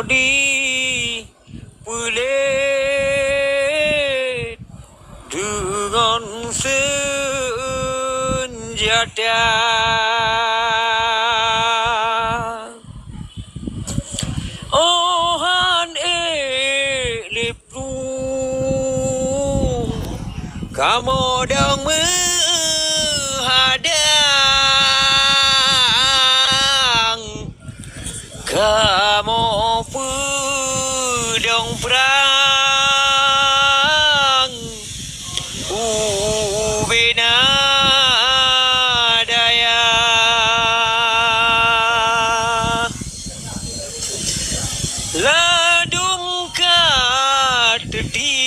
di pelet dengan senjata. Ohan leplu kamu dang menghadang, kamu pedang perang ubena daya. Ladung kateti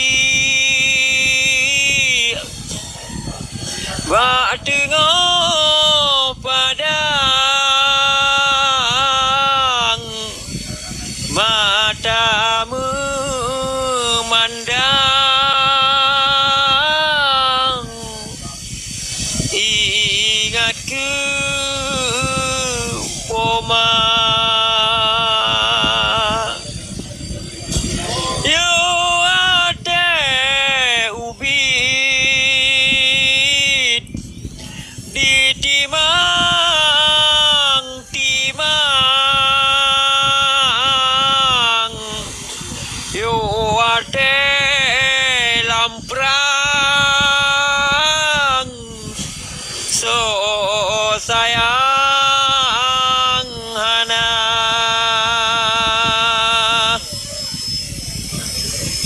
bak tengah padang, mata memandang, ingat ke poma. Yo ada ubit di timang, yo ada lamprang, so sayang hana.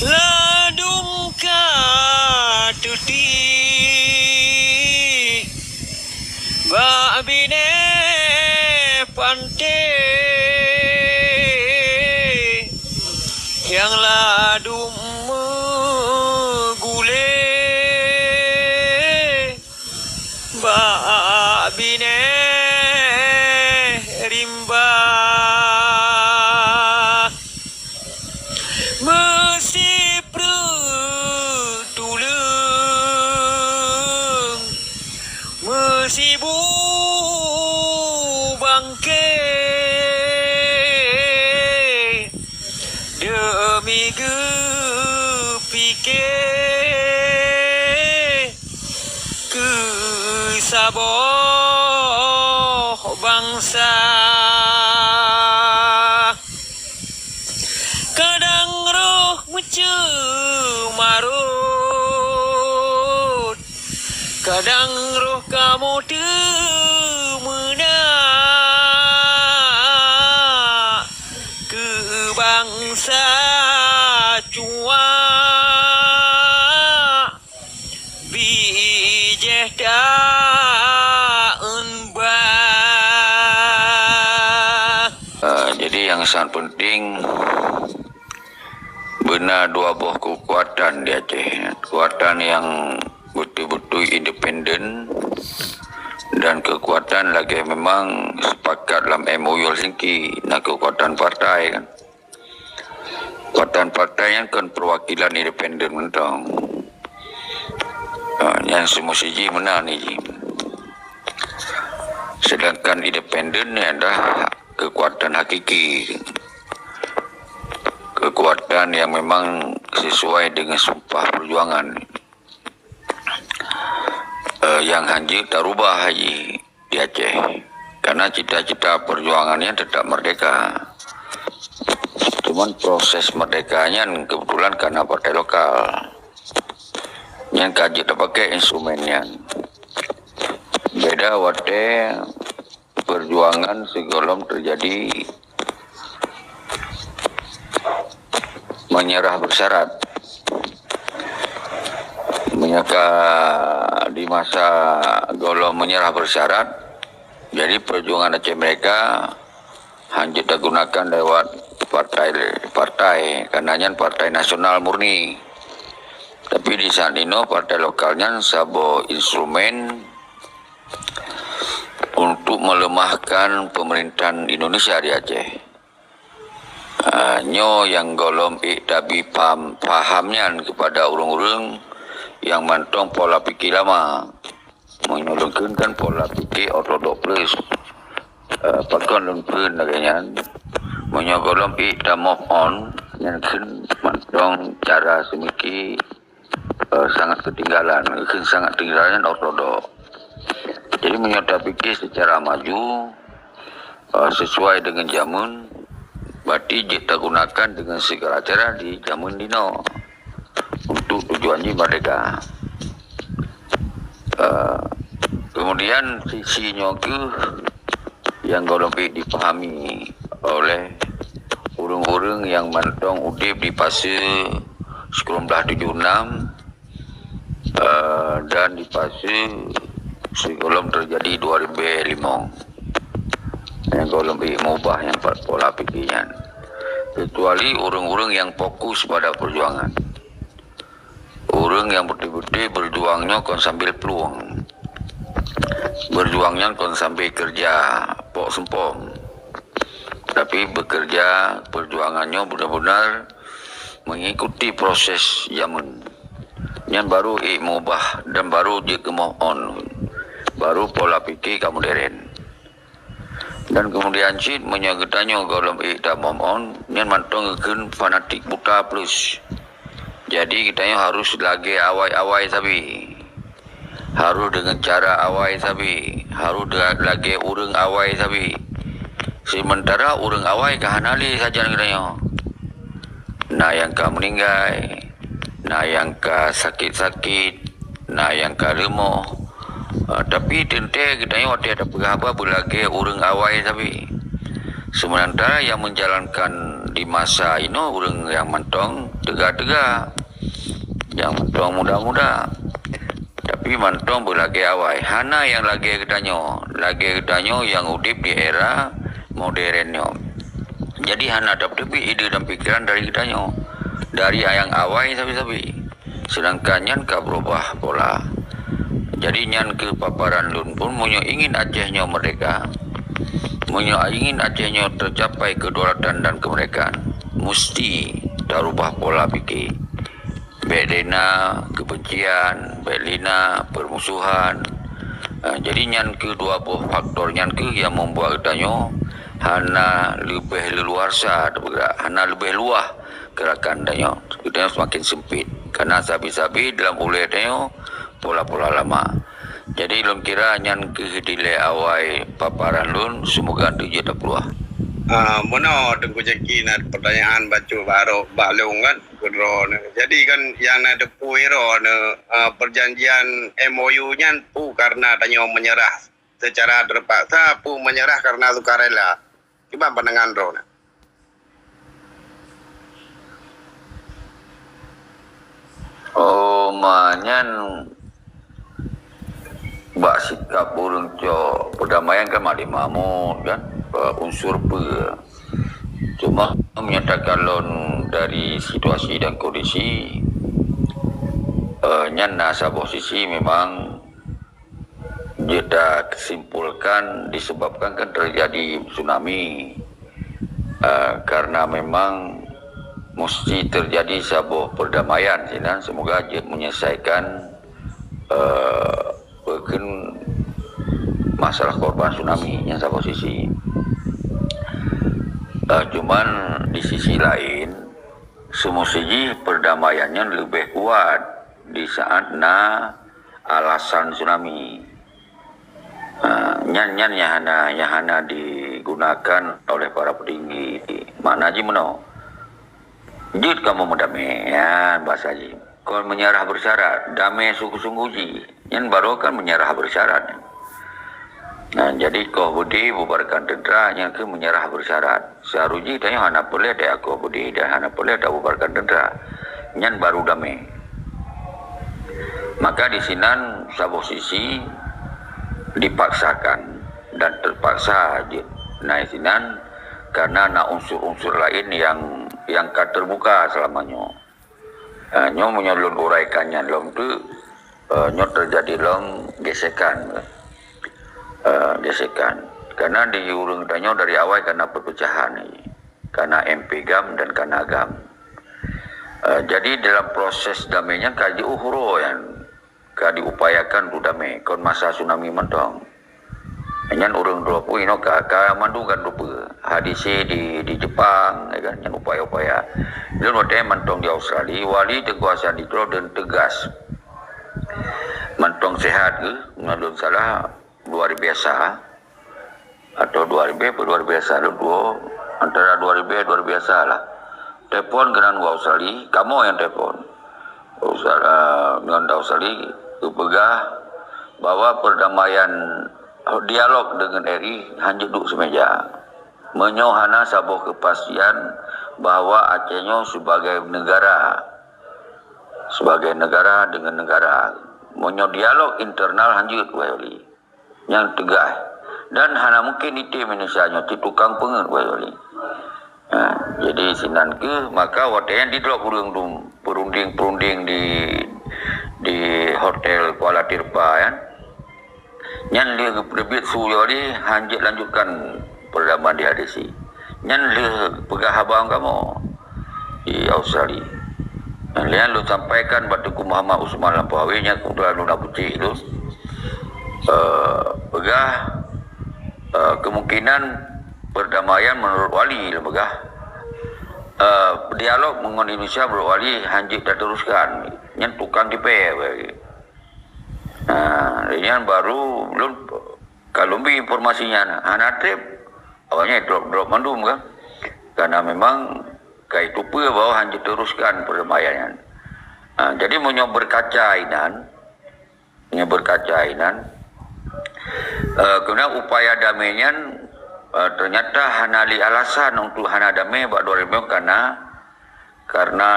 Ladung katuti bak bine pante, yang ladung megule bak bine rimba. Mesti pertulung, mesti bu bangke demi gepike ke saboh bangsa. Kadang roh marut, kadang roh kamu temena ke bangsa cua bijeh daunba. Jadi yang sangat penting benar dua buah kekuatan di Aceh. Kekuatan yang betul-betul independen dan kekuatan lagi memang sepakat dalam MOU Helsinki. Nah, kekuatan partai kan. Kekuatan partai yang kan perwakilan independen mentang. Yang semua siji menang ni. Sedangkan independen ni adalah kekuatan hakiki. Kekuatan yang memang sesuai dengan sumpah perjuangan yang haji tak rubah haji di Aceh, karena cita-cita perjuangannya tetap merdeka. Cuman proses merdekanya kebetulan karena partai lokal yang kaji tak pakai instrumennya. Beda waktu perjuangan segolong terjadi menyerah bersyarat. Di masa golong menyerah bersyarat, jadi perjuangan Aceh mereka hanya digunakan lewat partai, karenanya partai nasional murni. Tapi di saat ini partai lokalnya sabo instrumen untuk melemahkan pemerintahan Indonesia di Aceh. Nyo yang golong tapi pahamnya kepada orang-orang yang mantong pola pikir lama, menyolongkan pola pikir ortodoks plus pakon lumpun agaknya menyogolom dah move on yang mantong cara semiki sangat ketinggalan, sangat ketinggalan ortodok. Jadi menyodap fikir secara maju sesuai dengan zaman, berarti kita gunakan dengan segala cara di zaman dino untuk tujuan merdeka. Kemudian sisinya ke yang golompi dipahami oleh orang-orang yang mantong udip di fase 1976 dan di fase sebelum terjadi 2005 yang golompi mengubah yang pola pikirnya, kecuali orang-orang yang fokus pada perjuangan, orang yang betul-betul berjuangnya kon sambil peluang, berjuangnya kon sampai kerja pok sempom, tapi bekerja perjuangannya benar-benar mengikuti proses zaman yang baru mengubah dan baru dia ke move on, baru pola pikir kamu modern. Dan kemudian cit menyagetanya kalau dah move on yang mantong fanatik buta plus. Jadi kitanya harus lagi awai-awai sabi, harus dengan cara awai sabi, harus lagi urang awai sabi. Sementara urang awai kahanali saja kitanya. Nah yang ka meninggal, nah yang ka sakit-sakit, nah yang ka lemah. Tapi tente kitanya waktu ada apa belagi urang awai sabi. Sementara yang menjalankan di masa ini urang yang mantong tegak-tegak, yang mantong muda-muda, tapi mantong belagi awai. Hana yang lagi kitanya yang udip di era modernnya. Jadi hana dapat ide dan pikiran dari kitanya, dari yang awai sabi-sabi. Sedangkan yang ka berubah pola. Jadi nyan ke paparan lun pun munyo ingin Acehnya merdeka, munyo ingin Acehnya tercapai kedaulatan dan kemerdekaan, mesti darubah pola pikir. Belina kebencian, belina permusuhan. Jadi nyan ke dua buah faktor nyan ke yang membuat kitanya hana lebih leluasa bergerak, hana lebih luah gerakan danyo. Kitanya semakin sempit karena sabi-sabi dalam uleh danyo pola-pola lama. Jadi lun kira nyan ke dile awai paparan lun semoga tu je tak peluah. Mono tengku ceki nak pertanyaan baca baru balung kan kudro. Jadi kan yang ada puiro perjanjian MOU nya pu karena tanya menyerah secara terpaksa, pu menyerah karena sukarela. Gimana pandangan ro? Oh manyan bak sikap burung cok perdamaian kan madi mamut kan unsur pe. Cuma menyatakan lon dari situasi dan kondisi nyana sabah sisi memang dia dah kesimpulkan disebabkan kan terjadi tsunami karena memang mesti terjadi sebuah perdamaian dan semoga dia menyelesaikan masalah korban tsunami yang satu sisi. Cuman di sisi lain semestinya perdamaiannya lebih kuat di saat alasan tsunami. Nyan yang hana digunakan oleh para petinggi. Mana ji meno? Jut kamu mendamai ya bahasa ji. Kalau menyerah bersyarat, damai sungguh-sungguh ji. Yang baru kan menyerah bersyarat. Nah, jadi kau budi bubarkan tentera yang ke menyerah bersyarat. Seharusnya tanya hana boleh ada kau budi dan hana boleh ada bubarkan tentera. Yang baru damai. Maka di sinan sabuh sisi dipaksakan dan terpaksa aja naik sinan karena unsur-unsur lain yang terbuka selamanya. Nyo menyalun uraikannya lom tu nyo terjadi lom gesekan karena di urung tanyo dari awal karena perpecahan karena MP GAM dan karena GAM. Jadi dalam proses damainya kaji uhuro yang diupayakan untuk damai kon masa tsunami mentong Nyan urang dua pun ino ka mandu kan rupa hadisi di Jepang kan yang upaya-upaya dan waktu mantong di Australia wali kekuasaan di dan tegas mantong sehat ke ngalun salah luar biasa atau 2000 luar biasa dua antara 2000 luar biasa lah telepon kenan gua Australia kamu yang telepon dengan Australia pegah bahwa perdamaian dialog dengan RI hanya duduk semeja menyohana sabuh kepastian bahwa Acehnya sebagai negara dengan negara menyo dialog internal hanya wali yang tegas dan hana mungkin itu Indonesia nya tukang pengen wali jadi sinan ke maka waktu yang di drop perunding di hotel Kuala Tirpa kan nyan dia berbit suyo di hanjit lanjutkan perdamaian di HDC nyan dia pegah abang kamu di Australia yang lian lu sampaikan Batuku Muhammad Usman Lampawi nya kumpulan Luna Putih itu pegah kemungkinan perdamaian menurut wali pegah dialog dengan Indonesia menurut wali hanjit dan teruskan nyan tukang kipe yang baru belum kalau informasinya anak trip awalnya drop mandum kan karena memang kayak itu pun bahwa hanya teruskan perdamaian jadi berkaca inan kemudian upaya damainya ternyata hanali alasan untuk hana damai bak 2000 karena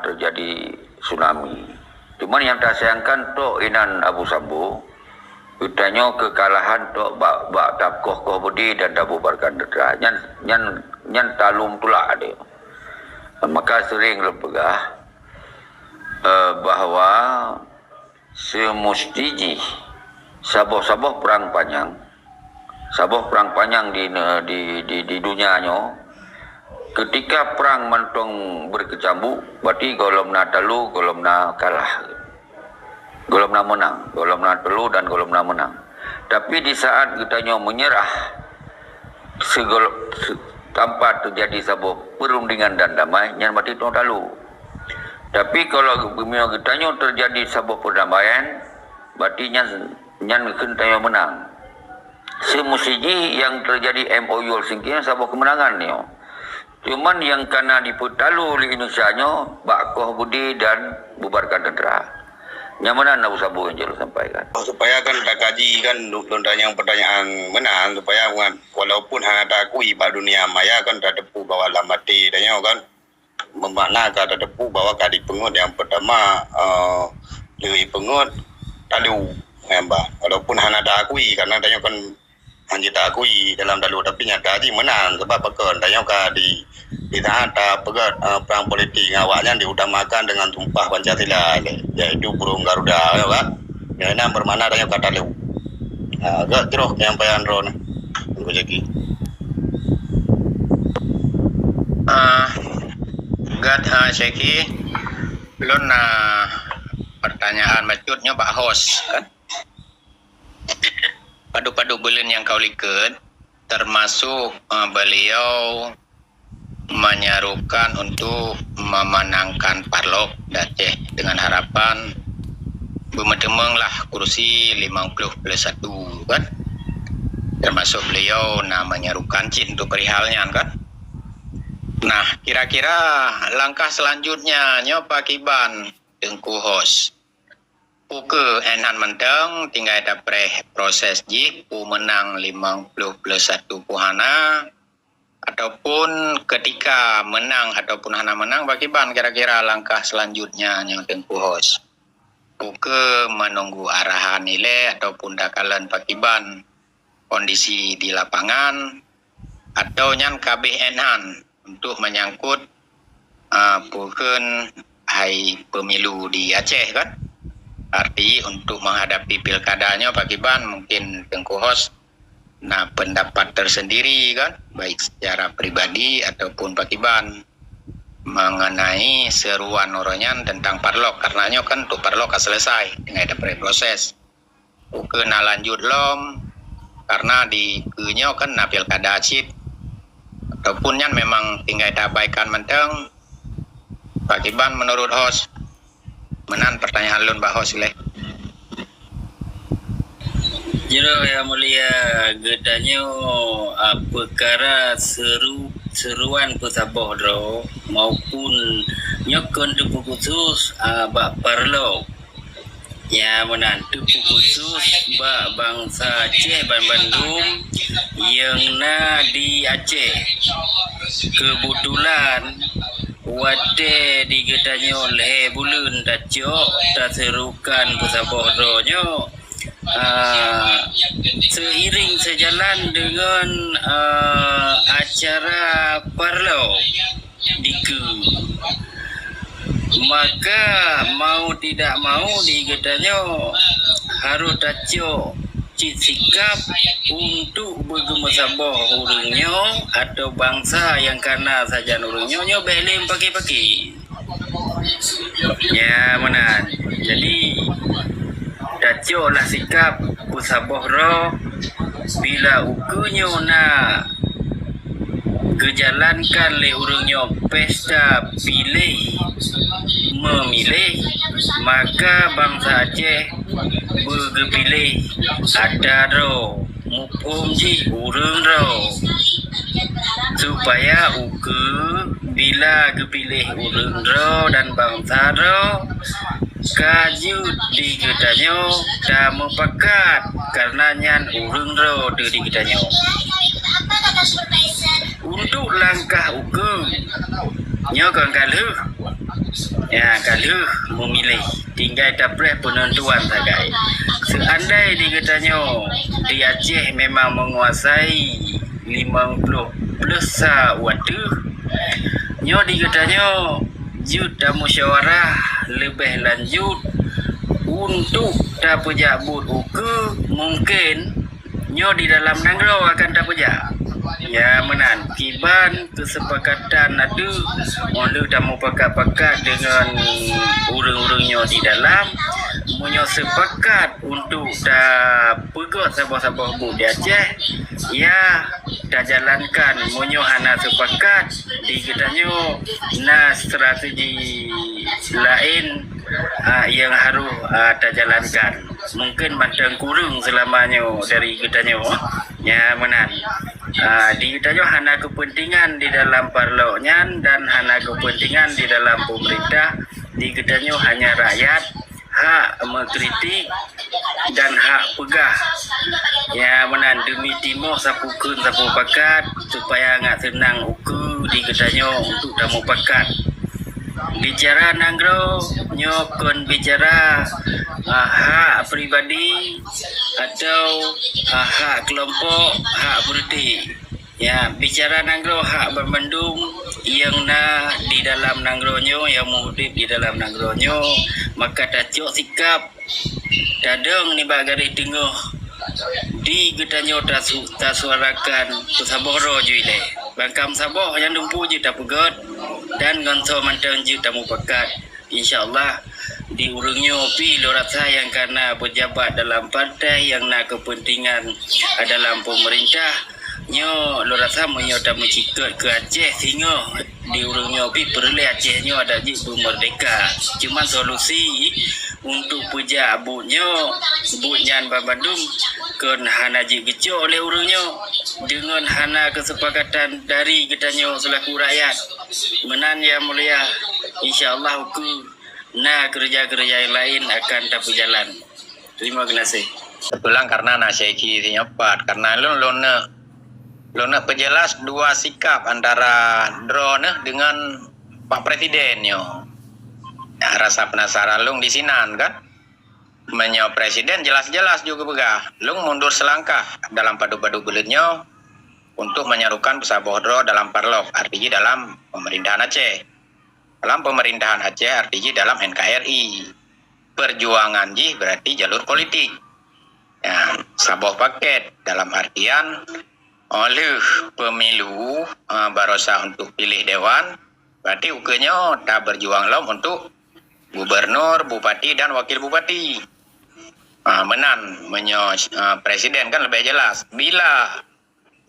terjadi tsunami. Cuman yang tak sayangkan tok inan Abu Sambu utanya kekalahan tok bak takoh Budi dan bubarkan dedra nyan talum tulak dia. Maka sering lepegah bahwa semustiji saboh perang panjang di dunianya ketika perang mantong berkecamuk berarti golomna telu golomna kalah golomna menang golomna telu dan golomna menang tapi di saat kitanya menyerah tanpa terjadi sebuah perundingan dan damai yang berarti itu telu tapi kalau kitanya terjadi sebuah perdamaian berarti yang kitanya menang semusiji yang terjadi MOU Helsinki sebuah kemenangan ni cuman yang kena diputalu oleh Indonesia nya Bakoh Budi dan bubarkan tentera. Yang mana Abu Sabu yang jelas sampaikan. Supaya kan tak kaji kan yang pertanyaan menang supaya walaupun hanya tak akui pada dunia maya kan tak tepu bahwa lamati dan kan memaknakan tak tepu bahwa kali pengut yang pertama lebih pengut talu mbak walaupun hanya tak akui karena tanya kan hanya tak akui dalam dalu tapi nyata haji menang sebab pekan tanya kan di saat pegat perang politik awaknya diutamakan dengan tumpah Pancasila yaitu burung Garuda ya kan yang bermakna tanya kata lu agak terus yang payan ron tunggu lagi Syekhi belum pertanyaan macutnya Pak Hos kan padu-padu bulan yang kau lihat termasuk beliau menyerukan untuk memenangkan Parlok Aceh dengan harapan bermedemenglah kursi 50+1 kan termasuk beliau menyerukan cint untuk perihalnya kan nah kira-kira langkah selanjutnya nyopa kiban Tengku Hos Puke enan menteng tinggal ada proses jik pu menang 50+1 puhana ataupun ketika menang ataupun hana menang bagi ban kira-kira langkah selanjutnya yang Tengku Hos Puke menunggu arahan nilai ataupun dakalan pakiban kondisi di lapangan atau nyan kabeh enan untuk menyangkut puken hai pemilu di Aceh kan arti untuk menghadapi pilkadanya Pak Kiban mungkin Tengku Hos pendapat tersendiri kan baik secara pribadi ataupun Pak Kiban mengenai seruan oronyan tentang Parlok karenanya kan untuk Parlok selesai dengan ada proses kena lanjut lom karena di kenyo kan na pilkada acit ataupun yang memang tinggal diabaikan menteng pakiban menurut host menan pertanyaan lun bah host leh. Jero yang mulia gedanyo perkara seruan pesaboh dro maupun nyokon tupu khusus bak parlo ya menan tupu khusus bak bangsa Aceh Bandung yang na di Aceh kebetulan wate di gedanyo leh bulan dacok tak serukan pesaboh dro nyo seiring sejalan dengan acara parlo di maka mau tidak mau di gedanyo harus taco sikap untuk bergemesaboh urungnya atau bangsa yang kana saja urungnya nyo belem pagi-pagi ya menan jadi taco lah sikap pusaboh roh bila ukunyo na kejalankan le urungnya pesta pilih memilih maka bangsa Aceh bergepilih ada ro mupum ji urung ro supaya uke bila kepilih urung ro dan bangsa ro kaju di gedanyo dah mempakat karena nyan urung ro di gedanyo untuk langkah uke nyokong kaluh ya kaluh memilih tinggal dapres penentuan sagai seandai di gedanyo di Aceh memang menguasai 50 plus wadu nyo di gedanyo juta musyawarah lebih lanjut untuk tak pejabut uke mungkin nyo di dalam nanggro akan tak pejak ya menan kiban kesepakatan ada orang dah mau pakat-pakat dengan urung-urungnya di dalam munyo sepakat untuk dah pegot sabah-sabah bu di Aceh ya dah jalankan munyo hana sepakat di gedanyo na strategi lain yang harus dah jalankan mungkin mantang kurung selamanya dari gedanyo ya menan di gedanyo hana kepentingan di dalam parlonya dan hana kepentingan di dalam pemerintah di gedanyo hanya rakyat hak mengkritik dan hak pegah ya menan demi timo sapu kun sapu pakat supaya ngak senang uku di gedanyo untuk tamu pakat bicara nanggro nyokon bicara hak pribadi atau hak kelompok hak politik ya bicara nanggro hak bermendung yang na di dalam nanggronyo yang mengutip di dalam nanggronyo maka tacok sikap dadang ni bagari tengah di gedanyo tak suarakan pesaboh juile bangkam saboh yang dumpu je tak pegat dan gonso mantang je tak mupakat insyaallah di urungnya pi lorasa yang karena pejabat dalam partai yang nak kepentingan dalam pemerintah nyo lorasa menyota mencikut ke Aceh sehingga di urungnya pi perle Aceh nyo ada je merdeka cuma solusi untuk puja abutnya butnyan Bandung kan hana je geco oleh urungnya dengan hana kesepakatan dari gedanyo selaku rakyat menan yang mulia insyaallah hukum nah kerja-kerja yang lain akan tak berjalan. Terima kasih. Kebetulan karena nasyiki nyopat karena lona perjelas dua sikap antara drone dengan Pak Presiden yo. Nah, rasa penasaran lung di sinan kan? Menyo Presiden jelas-jelas juga begah. Lung mundur selangkah dalam padu-padu bulatnya untuk menyerukan pesaboh dro dalam parlok artinya dalam pemerintahan Aceh. Dalam pemerintahan Aceh artinya dalam NKRI. Perjuangan ji berarti jalur politik. Ya, saboh paket dalam artian oleh pemilu barosa untuk pilih dewan berarti ukenya tak berjuang lom untuk gubernur, bupati dan wakil bupati. Menan menyo presiden kan lebih jelas. Bila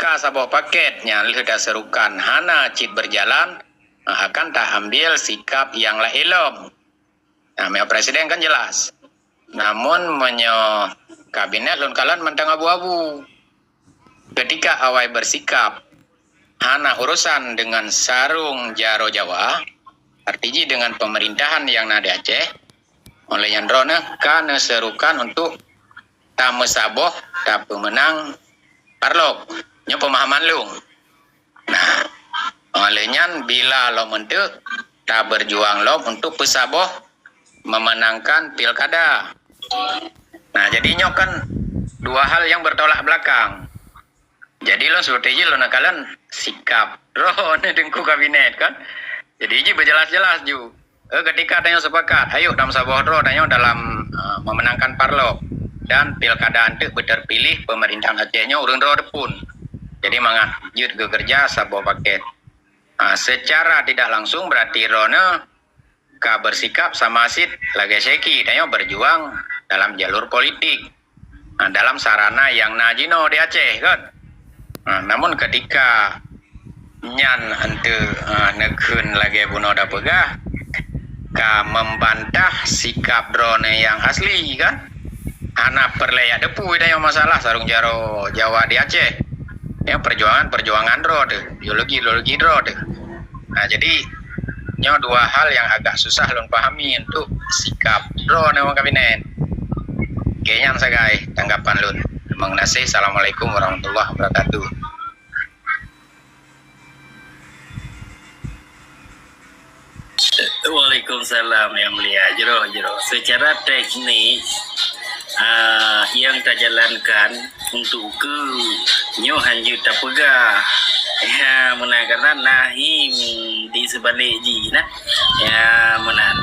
ka sabok paketnya leda serukan hana cit berjalan, akan tak ambil sikap yang lah elok. Menyo presiden kan jelas. Namun menyo kabinet lon kalan mentang abu-abu. Ketika awai bersikap hana urusan dengan sarung jaro Jawa, artinya dengan pemerintahan yang nada Aceh, oleh yang drone kan serukan untuk tamu saboh tak pemenang parlok nyo pemahaman lu. Nah, olehnya bila lo mentuk tak berjuang lo untuk pesaboh memenangkan pilkada. Nah, jadinya kan dua hal yang bertolak belakang. Jadi lo strategi lo nakalan sikap roh dengku kabinet kan. Jadi ji berjelas-jelas ju. Ketika tanya sepakat, ayo dalam saboh roh tanya dalam memenangkan parlok dan pilkada antek terpilih pemerintahan Acehnya urun roh pun. Jadi mengajut ke kerja saboh paket. Secara tidak langsung berarti Rona ka bersikap sama Asid lagi seki tanya berjuang dalam jalur politik. Dalam sarana yang najino di Aceh kan. Namun ketika nyan ante nekun lagi bunuh da pegah ka membantah sikap drone yang asli kan. Anak perleyak depu dah yang masalah sarung jaro Jawa di Aceh. Yang perjuangan dro deh, ideologi dro deh. Nah, jadi nyo dua hal yang agak susah lon pahami untuk sikap dro nang kabinet. Kayaknya sagai tanggapan lun. Mengenai Assalamualaikum warahmatullahi wabarakatuh. Waalaikumsalam yang mulia. Jero. Secara teknik yang terjalankan untuk ke nyo hanju tapega menangkan nahim di sebalik ji nah ya menan.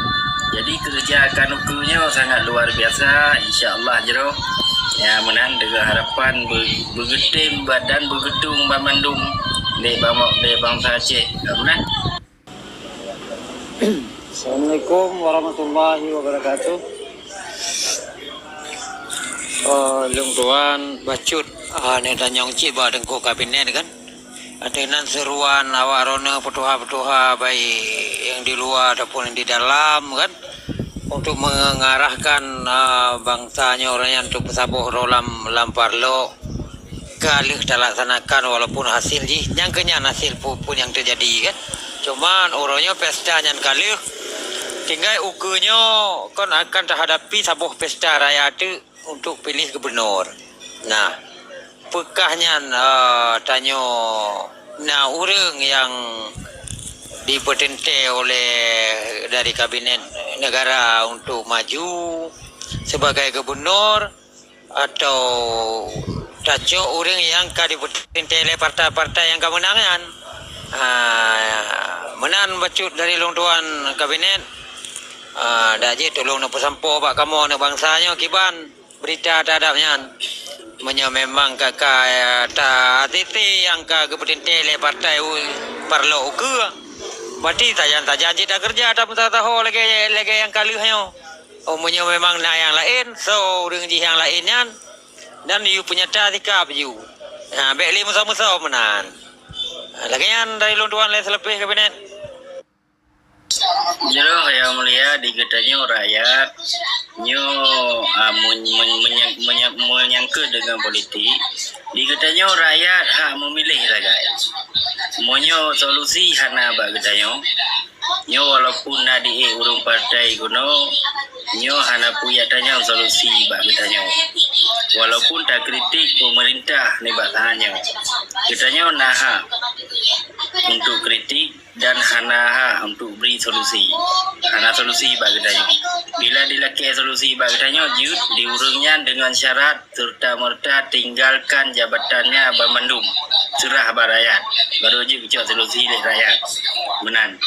Jadi kerjaan ukunya sangat luar biasa, insyaallah jero ya menan dengan harapan bergetim badan bergedung bamandum de bangsa Aceh menan. Assalamualaikum warahmatullahi wabarakatuh. Lung tuan bacut ni tanyong ciba dengko kabinet kan. Dengan seruan awak rona petuha-petuha baik yang di luar ataupun yang di dalam kan, untuk mengarahkan bangsanya orang yang untuk pesabuh rolam lamparlo kalih dilaksanakan walaupun hasil yang kenyan hasil pun yang terjadi kan. Cuman orangnya pesta yang kalih tinggal ukunya kan akan terhadapi sabuh pesta raya itu untuk pilih gubernur. Nah, pekahnya tanya nah orang yang dipetente oleh dari kabinet negara untuk maju sebagai gubernur atau tajo orang yang dipetente oleh partai-partai yang kemenangan. Menan bacut dari long tuan kabinet dah je tolong nak pesampo pak kamu nak bangsanya kiban berita terhadapnya memang kakak tak titi yang ke kepentingan le partai parlo ke berarti tajan je dah kerja tak tahu lagi yang kalihnya memang nak yang lain so dengan yang lainnya dan you punya sikap you baik lima sama-sama menan lagi yang dari lunduan le selebih kabinet. Jero yang mulia diketanya rakyat nyo menyangka dengan politik diketanya rakyat hak memilih rakyat monyo solusi hana bak ketanya nyo walaupun nadi urung partai kuno nyo hana punya tanya solusi bak ketanya walaupun tak kritik pemerintah ni bak tanya ketanya nah untuk kritik dan hana untuk beri solusi. Hana solusi bagi tanya. Bila dilaki solusi bagi tanya, diurungnya dengan syarat serta-merta tinggalkan jabatannya Bamandum. Serah rakyat. Baru je bicara solusi rakyat. Menan.